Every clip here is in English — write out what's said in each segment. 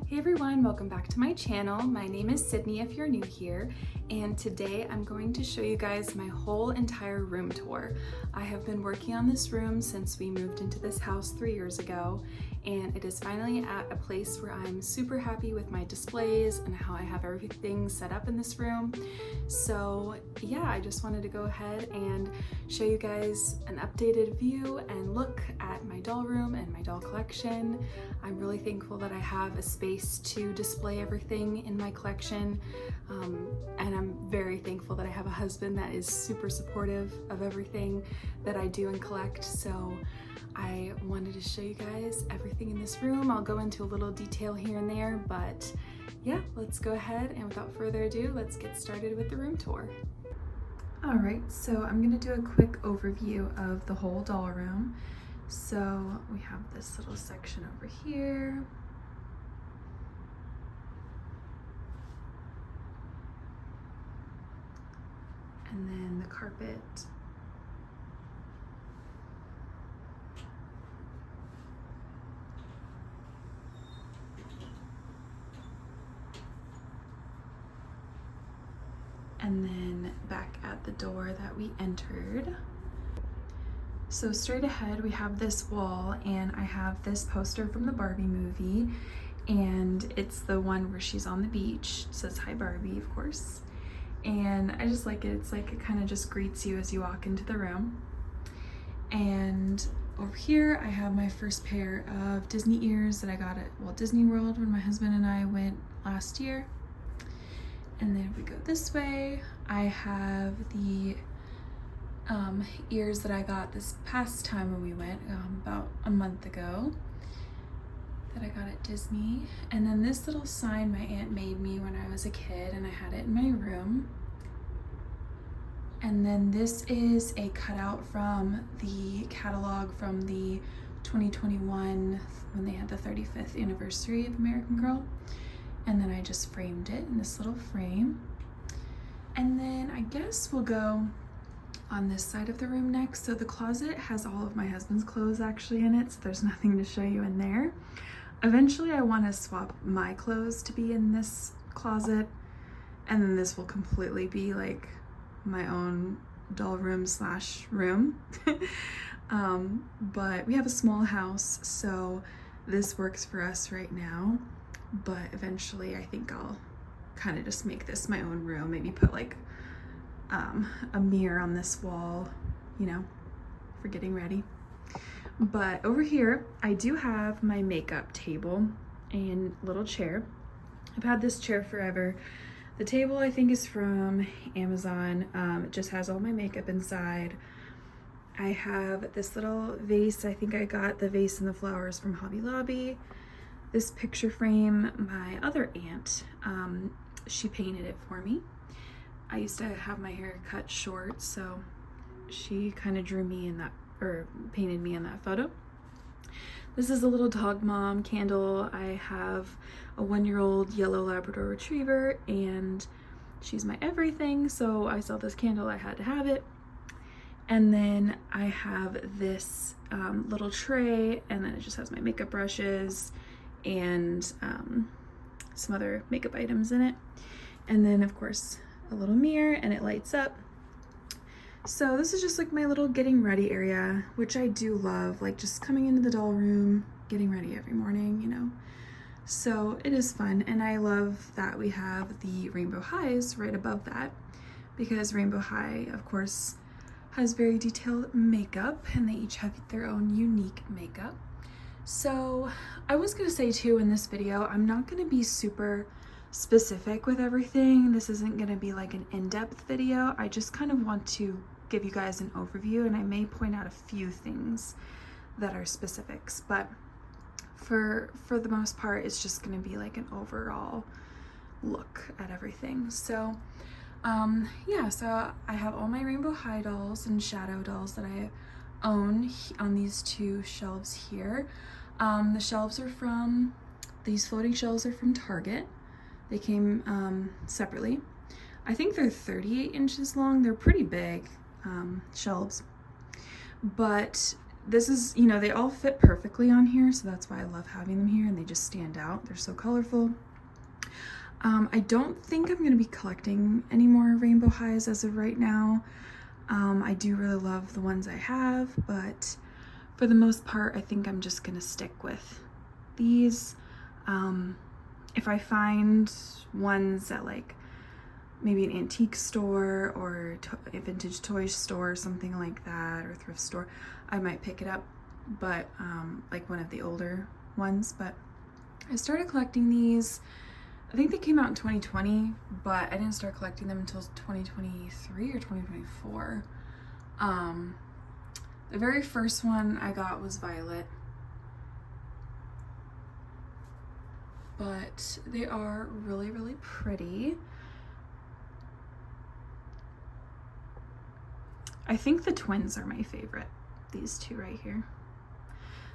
Hey everyone, welcome back to my channel. My name is Sydney if you're new here, and today I'm going to show you guys my whole entire room tour. I have been working on this room since we moved into this house 3 years ago, and it is finally at a place where I'm super happy with my displays and how I have everything set up in this room. So yeah, I just wanted to go ahead and show you guys an updated view and look at my doll room and my doll collection. I'm really thankful that I have a space to display everything in my collection, and I'm very thankful that I have a husband that is super supportive of everything that I do and collect. So I wanted to show you guys everything in this room. I'll go into a little detail here and there, but yeah, let's go ahead and without further ado, let's get started with the room tour. All right, so I'm gonna do a quick overview of the whole doll room. So we have this little section over here. And then the carpet. And then back at the door that we entered. So straight ahead we have this wall, and I have this poster from the Barbie movie, and it's the one where she's on the beach. It says "Hi Barbie," of course. And I just like it. It's like it kind of just greets you as you walk into the room. And over here I have my first pair of Disney ears that I got at Walt Disney World when my husband and I went last year. And then if we go this way, I have the ears that I got this past time when we went, about a month ago, that I got at Disney. And then this little sign my aunt made me when I was a kid, and I had it in my room. And then this is a cutout from the catalog from the 2021, when they had the 35th anniversary of American Girl. And then I just framed it in this little frame. And then I guess we'll go on this side of the room next. So the closet has all of my husband's clothes actually in it, so there's nothing to show you in there. Eventually I want to swap my clothes to be in this closet, and then this will completely be like my own doll room slash room. But we have a small house, so this works for us right now. But eventually I think I'll kind of just make this my own room, maybe put like a mirror on this wall, you know, for getting ready. But over here I do have my makeup table and little chair. I've had this chair forever. The table I think is from Amazon. It just has all my makeup inside. I have this little vase. I think I got the vase and the flowers from Hobby Lobby. This picture frame, my other aunt, she painted it for me. I used to have my hair cut short, so she kind of drew me in that, or painted me in that photo. This is a little dog mom candle. I have a 1-year-old yellow Labrador retriever, and she's my everything, so I saw this candle, I had to have it. And then I have this little tray, and then it just has my makeup brushes and some other makeup items in it. And then of course a little mirror, and it lights up. So this is just like my little getting ready area, which I do love, like just coming into the doll room, getting ready every morning, you know. So it is fun, and I love that we have the Rainbow Highs right above that, because Rainbow High of course has very detailed makeup, and they each have their own unique makeup. So I was gonna say too in this video, I'm not gonna be super specific with everything. This isn't gonna be like an in-depth video. I just kind of want to give you guys an overview, and I may point out a few things that are specifics, but for the most part, it's just gonna be like an overall look at everything. So yeah, so I have all my Rainbow High dolls and Shadow dolls that I own on these two shelves here. The shelves are from, these floating shelves are from Target. They came separately. I think they're 38 inches long. They're pretty big shelves. But this is, you know, they all fit perfectly on here, so that's why I love having them here, and they just stand out. They're so colorful. I don't think I'm gonna be collecting any more rainbow highs as of right now. I do really love the ones I have, but for the most part, I think I'm just gonna stick with these. If I find ones at like maybe an antique store or a vintage toy store or something like that, or thrift store, I might pick it up, but like one of the older ones. But I started collecting these, I think they came out in 2020, but I didn't start collecting them until 2023 or 2024. The very first one I got was violet, but they are really, really pretty. I think the twins are my favorite, these two right here.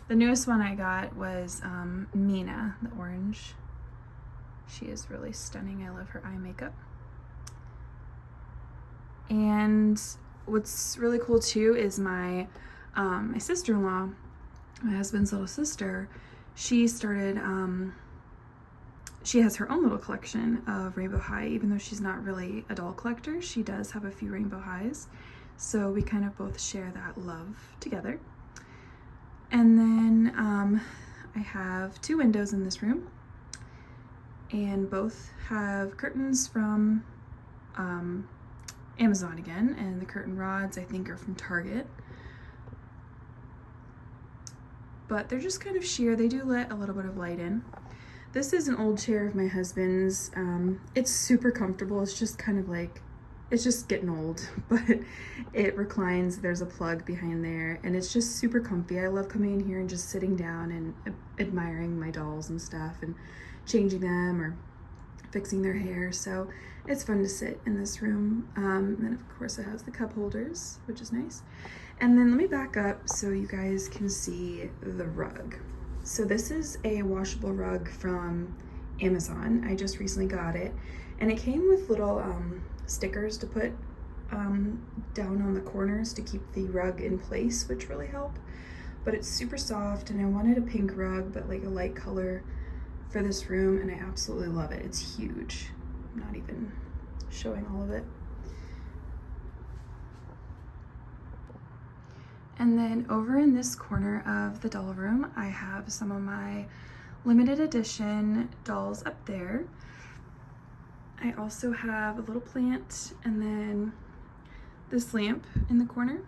The newest one I got was Mina, the orange. She is really stunning. I love her eye makeup. And what's really cool too is my sister-in-law, my husband's little sister, she started, she has her own little collection of rainbow high. Even though she's not really a doll collector, she does have a few rainbow highs. So we kind of both share that love together. And then I have two windows in this room, and both have curtains from Amazon again, and the curtain rods I think are from Target. But they're just kind of sheer. They do let a little bit of light in. This is an old chair of my husband's. It's super comfortable. It's just kind of like, it's just getting old, but it reclines. There's a plug behind there, and it's just super comfy. I love coming in here and just sitting down and admiring my dolls and stuff and changing them or fixing their hair. So it's fun to sit in this room. And then of course it has the cup holders, which is nice. And then let me back up so you guys can see the rug. So this is a washable rug from Amazon. I just recently got it, and it came with little stickers to put down on the corners to keep the rug in place, which really help. But it's super soft, and I wanted a pink rug, but like a light color for this room, and I absolutely love it. It's huge. I'm not even showing all of it. And then over in this corner of the doll room, I have some of my limited edition dolls up there. I also have a little plant, and then this lamp in the corner.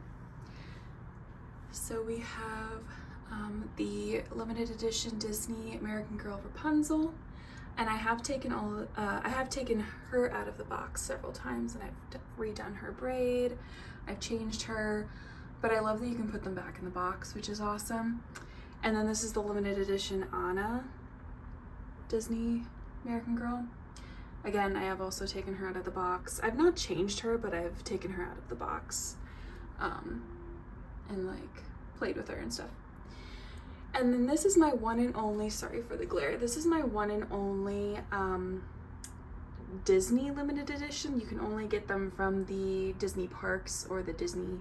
So we have the limited edition Disney American Girl Rapunzel, and I have taken her out of the box several times, and I've redone her braid, I've changed her, but I love that you can put them back in the box, which is awesome. And then this is the limited edition Anna Disney American Girl. Again, I have also taken her out of the box. I've not changed her, but I've taken her out of the box and like played with her and stuff. And then this is my one and only, sorry for the glare, this is my one and only Disney limited edition. You can only get them from the Disney parks or the Disney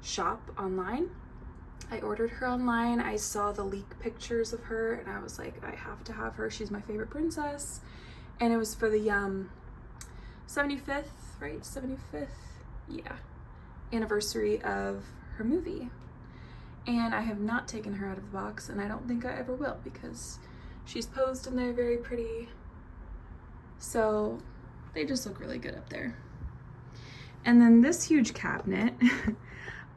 shop online. I ordered her online. I saw the leak pictures of her, and I was like, I have to have her. She's my favorite princess. And it was for the 75th, right? 75th, yeah, anniversary of her movie. And I have not taken her out of the box, and I don't think I ever will, because she's posed and they're very pretty. So they just look really good up there. And then this huge cabinet,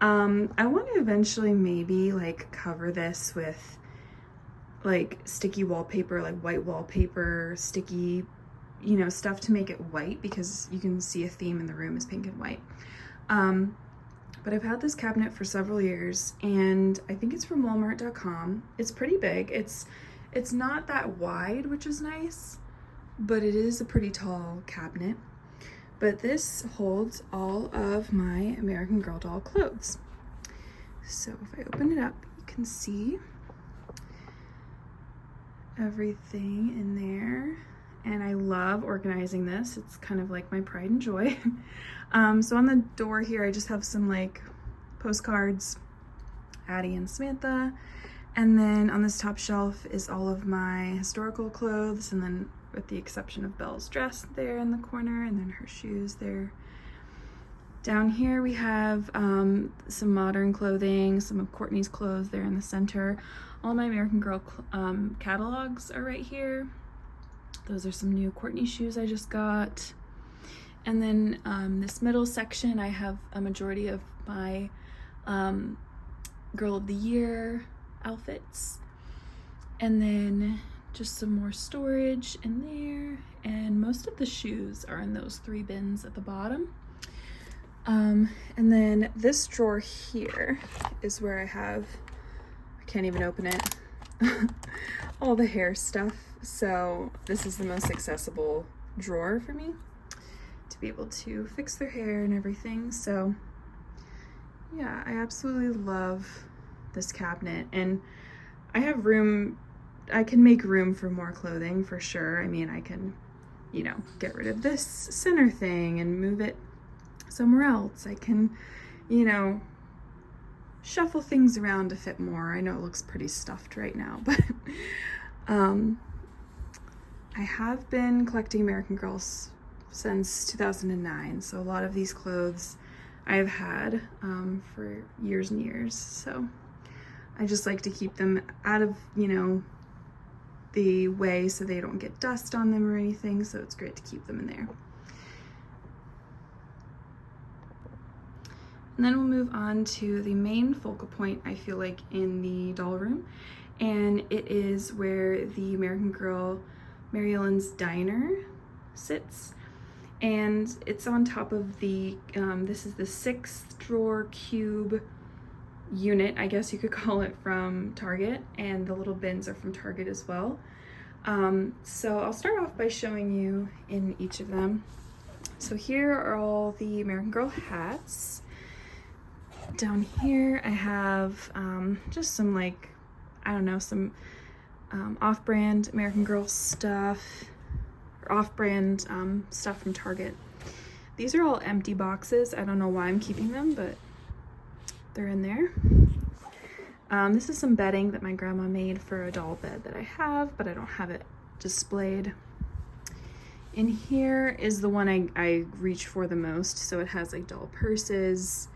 I want to eventually maybe like cover this with like sticky wallpaper, like white wallpaper, sticky, you know, stuff to make it white, because you can see a theme in the room is pink and white. But I've had this cabinet for several years, and I think it's from Walmart.com. It's pretty big. It's not that wide, which is nice, but it is a pretty tall cabinet. But this holds all of my American Girl doll clothes. So if I open it up, you can see everything in there. And I love organizing this. It's kind of like my pride and joy. So on the door here, I just have some like postcards. Addie and Samantha. And then on this top shelf is all of my historical clothes, and then with the exception of Belle's dress there in the corner, and then her shoes there. Down here we have some modern clothing, some of Courtney's clothes there in the center. All my American Girl catalogs are right here. Those are some new Courtney shoes I just got. And then this middle section, I have a majority of my Girl of the Year outfits. And then just some more storage in there. And most of the shoes are in those 3 bins at the bottom. And then this drawer here is where I have, I can't even open it, all the hair stuff. So this is the most accessible drawer for me to be able to fix their hair and everything. So yeah, I absolutely love this cabinet, and I have room, I can make room for more clothing for sure. I mean, I can, you know, get rid of this center thing and move it somewhere else. I can, you know, shuffle things around to fit more. I know it looks pretty stuffed right now, but I have been collecting American Girls since 2009, so a lot of these clothes I've had for years and years. So I just like to keep them out of, you know, the way so they don't get dust on them or anything, so it's great to keep them in there. And then we'll move on to the main focal point, I feel like, in the doll room, and it is where the American Girl Marielen's diner sits, and it's on top of the this is the 6th drawer cube unit, I guess you could call it, from Target, and the little bins are from Target as well. So I'll start off by showing you in each of them. So here are all the American Girl hats. Down here I have just some, like, I don't know, some off-brand American Girl stuff, or off-brand stuff from Target. These are all empty boxes. I don't know why I'm keeping them, but they're in there. This is some bedding that my grandma made for a doll bed that I have, but I don't have it displayed. In here is the one I reach for the most, so it has like doll purses.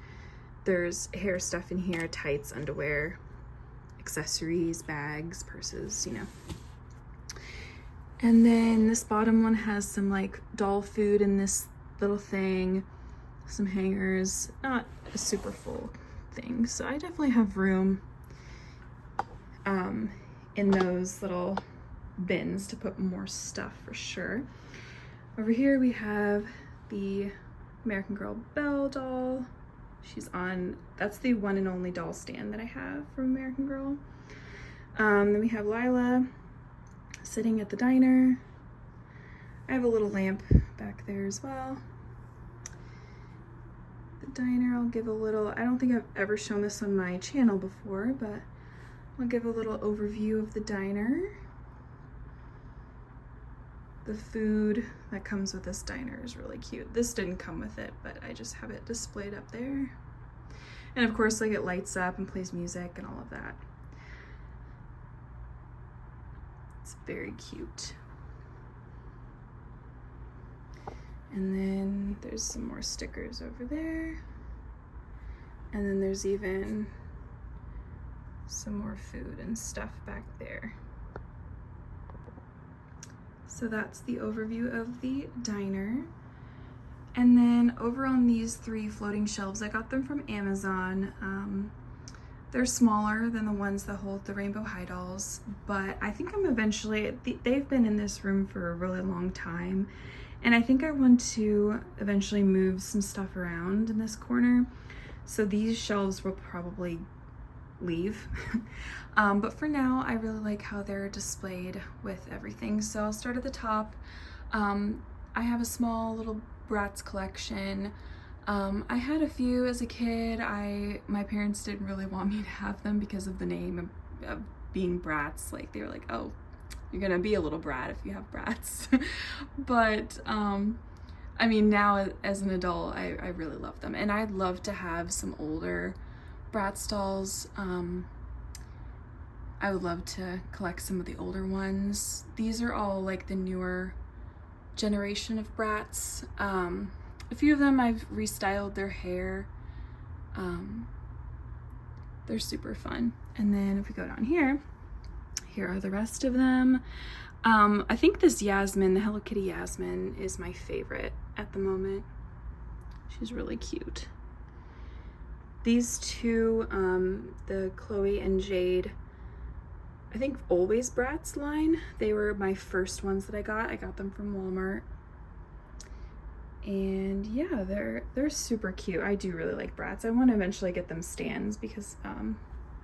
There's hair stuff in here, tights, underwear, accessories, bags, purses, you know. And then this bottom one has some like doll food in this little thing, some hangers, not a super full thing. So I definitely have room in those little bins to put more stuff for sure. Over here we have the American Girl Belle doll. She's on, that's the one and only doll stand that I have from American Girl. Then we have Lila sitting at the diner. I have a little lamp back there as well. The diner, I'll give a little, I don't think I've ever shown this on my channel before, but I'll give a little overview of the diner. The food that comes with this diner is really cute. This didn't come with it, but I just have it displayed up there. And of course, like, it lights up and plays music and all of that. It's very cute. And then there's some more stickers over there. And then there's even some more food and stuff back there. So that's the overview of the diner. And then over on these 3 floating shelves, I got them from Amazon. They're smaller than the ones that hold the Rainbow High dolls, but I think I'm eventually, they've been in this room for a really long time, and I think I want to eventually move some stuff around in this corner. So these shelves will probably leave. But for now, I really like how they're displayed with everything. So I'll start at the top. I have a small little Bratz collection. I had a few as a kid. My parents didn't really want me to have them because of the name of being brats. Like, they were like, oh, you're gonna be a little brat if you have brats. But I mean, now as an adult, I really love them, and I'd love to have some older Bratz dolls. I would love to collect some of the older ones. These are all like the newer generation of Bratz. A few of them I've restyled their hair. They're super fun. And then if we go down here, here are the rest of them. I think this Yasmin, the Hello Kitty Yasmin, is my favorite at the moment. She's really cute. These two, the Chloe and Jade, I think Always Bratz line, they were my first ones that I got. I got them from Walmart. And yeah, they're super cute. I do really like Bratz. I want to eventually get them stands because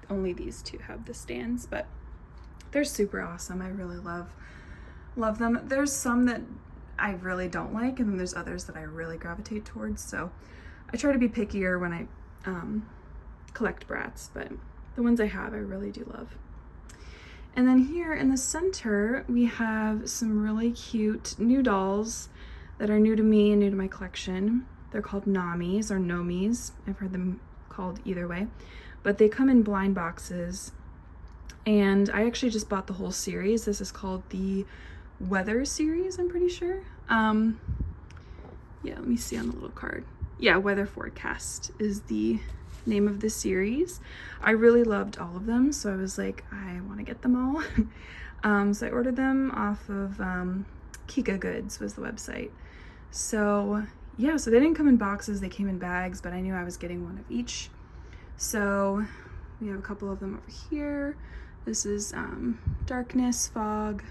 only these two have the stands, but they're super awesome. I really love them. There's some that I really don't like, and then there's others that I really gravitate towards. So I try to be pickier when I collect Bratz, but the ones I have, I really do love. And then here in the center, we have some really cute new dolls that are new to me and new to my collection. They're called Namis or Nomis. I've heard them called either way, but they come in blind boxes. And I actually just bought the whole series. This is called the Weather series, I'm pretty sure. Yeah, let me see on the little card. Yeah, Weather Forecast is the name of the series. I really loved all of them, so I was like, I want to get them all. So I ordered them off of Kika Goods was the website. So yeah, so they didn't come in boxes, they came in bags, but I knew I was getting one of each. So we have a couple of them over here. This is Darkness, Fog,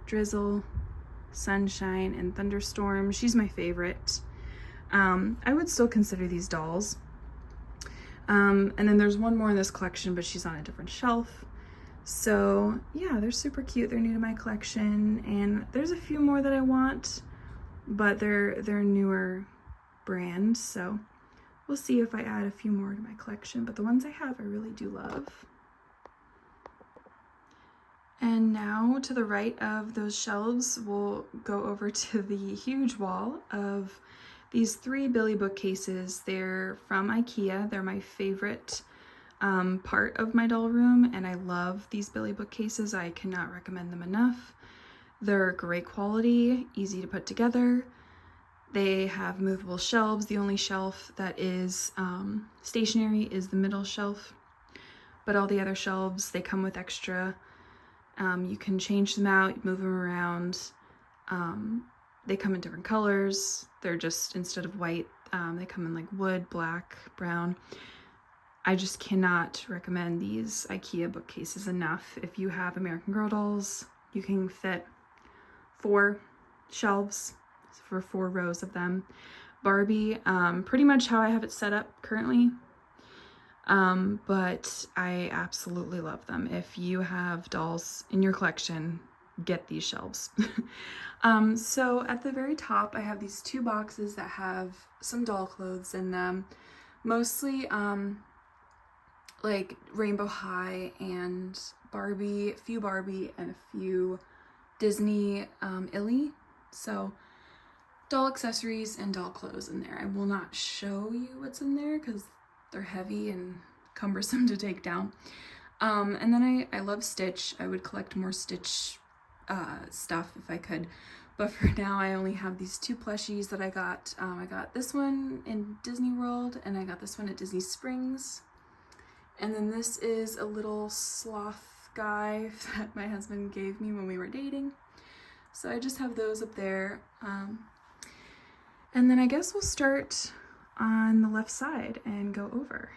Drizzle, Sunshine, and Thunderstorm. She's my favorite. I would still consider these dolls. And then there's one more in this collection, but she's on a different shelf. So yeah, they're super cute. They're new to my collection, and there's a few more that I want, but they're newer brands. So we'll see if I add a few more to my collection, but the ones I have, I really do love. And now to the right of those shelves, we'll go over to the huge wall of these 3 Billy bookcases. They're from IKEA. They're my favorite part of my doll room, and I love these Billy bookcases. I cannot recommend them enough. They're great quality, easy to put together. They have movable shelves. The only shelf that is stationary is the middle shelf, but all the other shelves, they come with extra. You can change them out, move them around. They come in different colors. They're just, instead of white, they come in like wood, black, brown. I just cannot recommend these IKEA bookcases enough. If you have American Girl dolls, you can fit 4 shelves for 4 rows of them. Barbie, pretty much how I have it set up currently. But I absolutely love them. If you have dolls in your collection, get these shelves. So at the very top, I have these 2 boxes that have some doll clothes in them, mostly like Rainbow High and Barbie, a few Barbie and a few Disney Illy. So doll accessories and doll clothes in there. I will not show you what's in there because they're heavy and cumbersome to take down. And then I love Stitch. I would collect more Stitch stuff if I could, but for now I only have these 2 plushies that I got. I got this one in Disney World, and I got this one at Disney Springs. And then this is a little sloth guy that my husband gave me when we were dating. So I just have those up there. And then I guess we'll start on the left side and go over.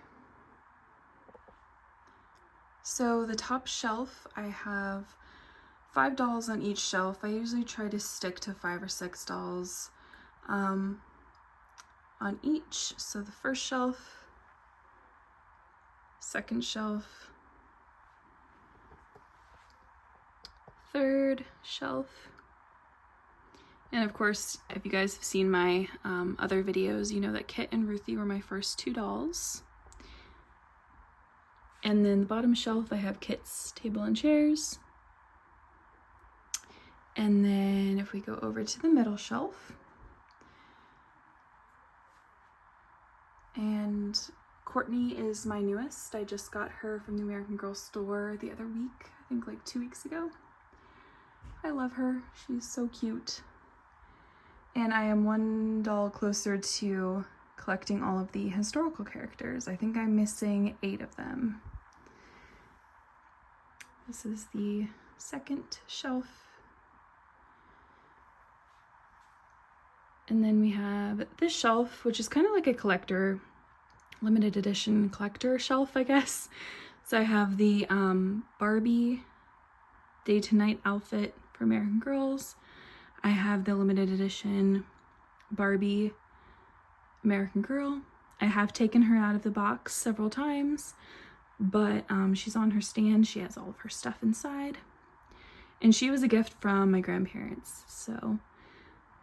So the top shelf, I have 5 dolls on each shelf. I usually try to stick to 5 or 6 dolls on each. So the first shelf, second shelf, third shelf, and of course, if you guys have seen my other videos, you know that Kit and Ruthie were my first 2 dolls. And then the bottom shelf, I have Kit's table and chairs. And then if we go over to the middle shelf, and Courtney is my newest. I just got her from the American Girl store the other week, I think like 2 weeks ago. I love her. She's so cute. And I am one doll closer to collecting all of the historical characters. I think I'm missing 8 of them. This is the second shelf. And then we have this shelf, which is kind of like a collector, limited edition collector shelf, I guess. So I have the Barbie day to night outfit for American Girls. I have the limited edition Barbie American Girl. I have taken her out of the box several times, but she's on her stand. She has all of her stuff inside. And she was a gift from my grandparents, so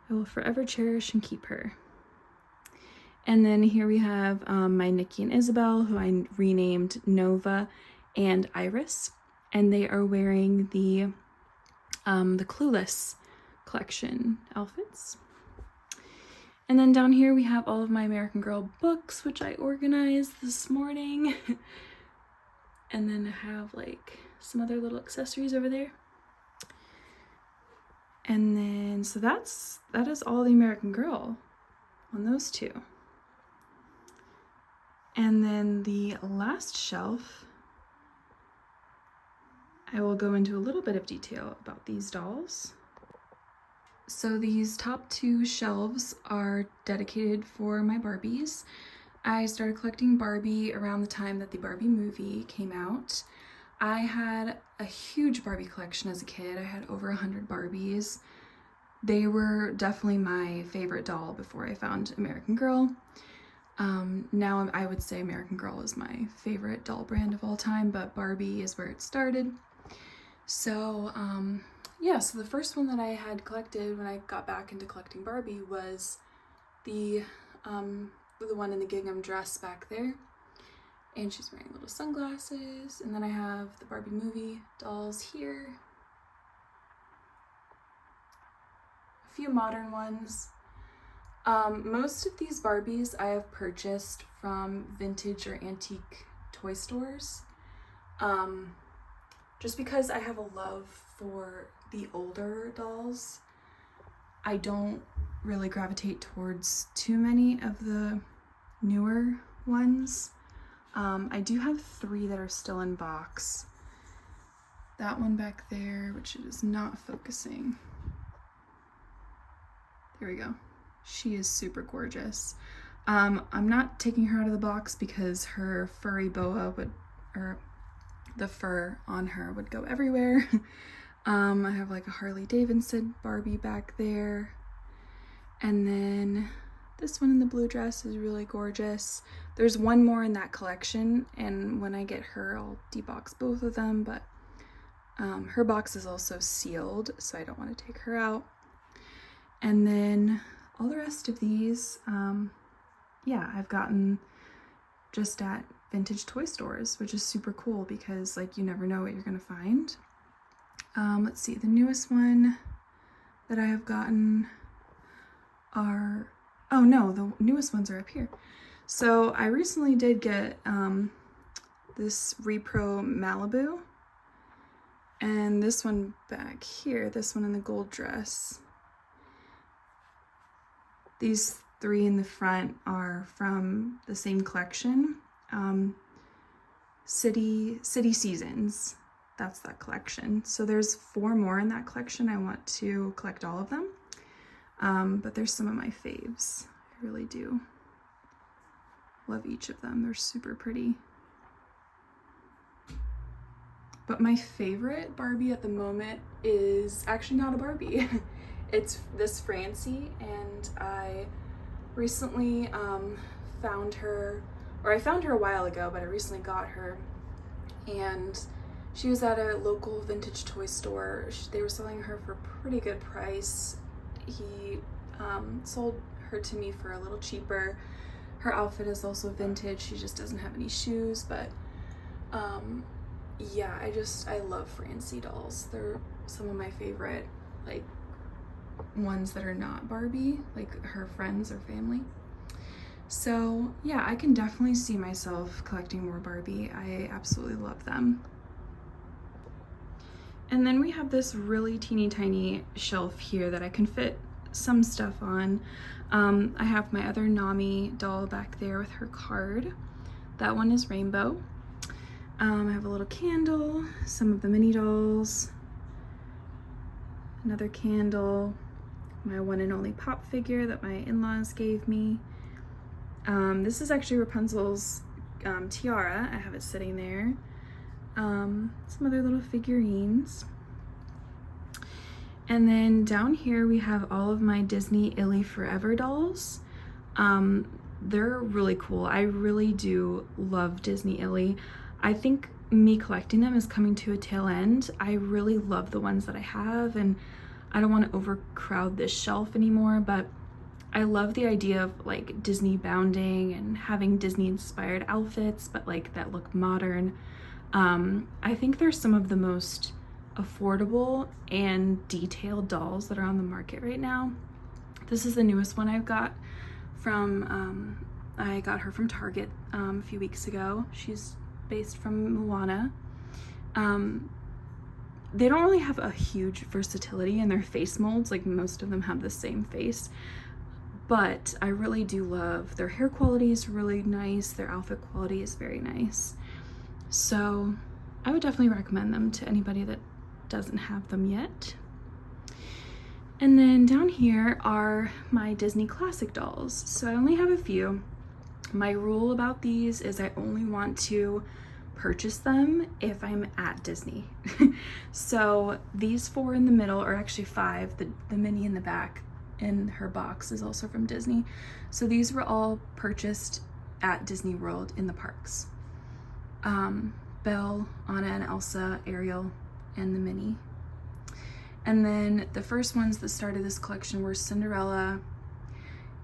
I will forever cherish and keep her. And then here we have my Nikki and Isabel, who I renamed Nova and Iris, and they are wearing the Clueless collection outfits. And then down here we have all of my American Girl books, which I organized this morning. And then I have like some other little accessories over there. And then, so that is all the American Girl on those two. And then the last shelf, I will go into a little bit of detail about these dolls. So these top 2 shelves are dedicated for my Barbies. I started collecting Barbie around the time that the Barbie movie came out. I had a huge Barbie collection as a kid. I had over 100 Barbies. They were definitely my favorite doll before I found American Girl. Now I would say American Girl is my favorite doll brand of all time, but Barbie is where it started. So yeah, so the first one that I had collected when I got back into collecting Barbie was the one in the gingham dress back there. And she's wearing little sunglasses. And then I have the Barbie movie dolls here. A few modern ones. Most of these Barbies I have purchased from vintage or antique toy stores. Just because I have a love for the older dolls. I don't really gravitate towards too many of the newer ones. I do have 3 that are still in box. That one back there, which is not focusing. There we go. She is super gorgeous. I'm not taking her out of the box because her furry boa or the fur on her would go everywhere. I have like a Harley Davidson Barbie back there. And then this one in the blue dress is really gorgeous. There's one more in that collection, and when I get her, I'll debox both of them, but her box is also sealed, so I don't want to take her out. And then all the rest of these, yeah, I've gotten just at vintage toy stores, which is super cool because like you never know what you're gonna find. Let's see, the newest one that I have gotten are, oh no, the newest ones are up here. So I recently did get this Repro Malibu, and this one back here, this one in the gold dress. These 3 in the front are from the same collection, City Seasons. That's that collection. So there's 4 more in that collection. I want to collect all of them, but there's some of my faves. I really do love each of them. They're super pretty. But my favorite Barbie at the moment is actually not a Barbie. It's this Francie, and I recently found her, or I found her a while ago, but I recently got her, and she was at a local vintage toy store. They were selling her for a pretty good price. He sold her to me for a little cheaper. Her outfit is also vintage. She just doesn't have any shoes, but yeah, I love Francie dolls. They're some of my favorite, like, ones that are not Barbie, like her friends or family. So yeah, I can definitely see myself collecting more Barbie. I absolutely love them. And then we have this really teeny tiny shelf here that I can fit some stuff on. I have my other Nami doll back there with her card. That one is rainbow. I have a little candle, some of the mini dolls, another candle, my one and only pop figure that my in-laws gave me. This is actually Rapunzel's tiara. I have it sitting there. Some other little figurines. And then down here we have all of my Disney Illy Forever dolls. They're really cool. I really do love Disney Illy. I think me collecting them is coming to a tail end. I really love the ones that I have, and I don't want to overcrowd this shelf anymore, but I love the idea of like Disney bounding and having Disney inspired outfits, but like that look modern. I think they're some of the most affordable and detailed dolls that are on the market right now. This is the newest one I've got from, I got her from Target a few weeks ago. She's based from Moana. They don't really have a huge versatility in their face molds, like most of them have the same face, but I really do love their hair quality is really nice, their outfit quality is very nice. So I would definitely recommend them to anybody that doesn't have them yet. And then down here are my Disney classic dolls. So I only have a few. My rule about these is I only want to purchase them if I'm at Disney. So these 4 in the middle, or actually 5, the mini in the back in her box is also from Disney. So these were all purchased at Disney World in the parks. Belle, Anna and Elsa, Ariel, and the mini. And then the first ones that started this collection were Cinderella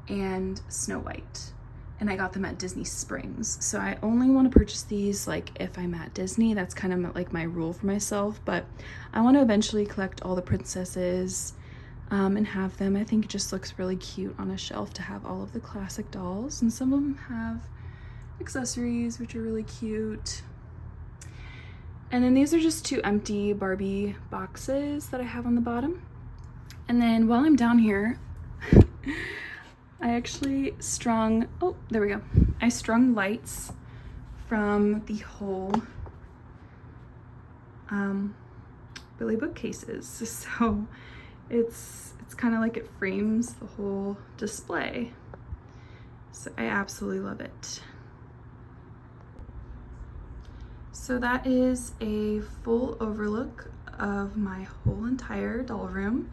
and Snow White. And I got them at Disney Springs. So I only want to purchase these like if I'm at Disney. That's kind of like my rule for myself, but I want to eventually collect all the princesses and have them. I think it just looks really cute on a shelf to have all of the classic dolls, and some of them have accessories which are really cute. And then these are just 2 empty Barbie boxes that I have on the bottom. And then while I'm down here, I actually strung, oh, there we go. I strung lights from the whole Billy bookcases. So it's kind of like it frames the whole display. So I absolutely love it. So that is a full overlook of my whole entire doll room.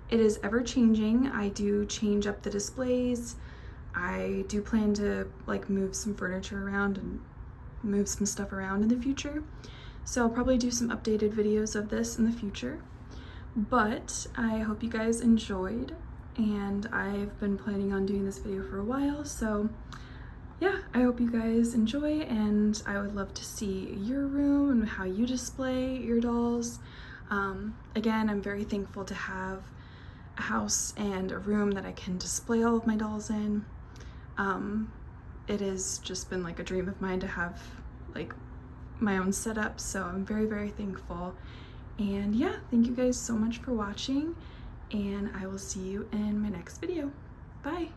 It is ever changing. I do change up the displays. I do plan to like move some furniture around and move some stuff around in the future. So I'll probably do some updated videos of this in the future. But I hope you guys enjoyed, and I've been planning on doing this video for a while, so yeah, I hope you guys enjoy, and I would love to see your room and how you display your dolls. Again, I'm very thankful to have a house and a room that I can display all of my dolls in. It has just been like a dream of mine to have like my own setup, so I'm very, very thankful. And yeah, thank you guys so much for watching, and I will see you in my next video. Bye!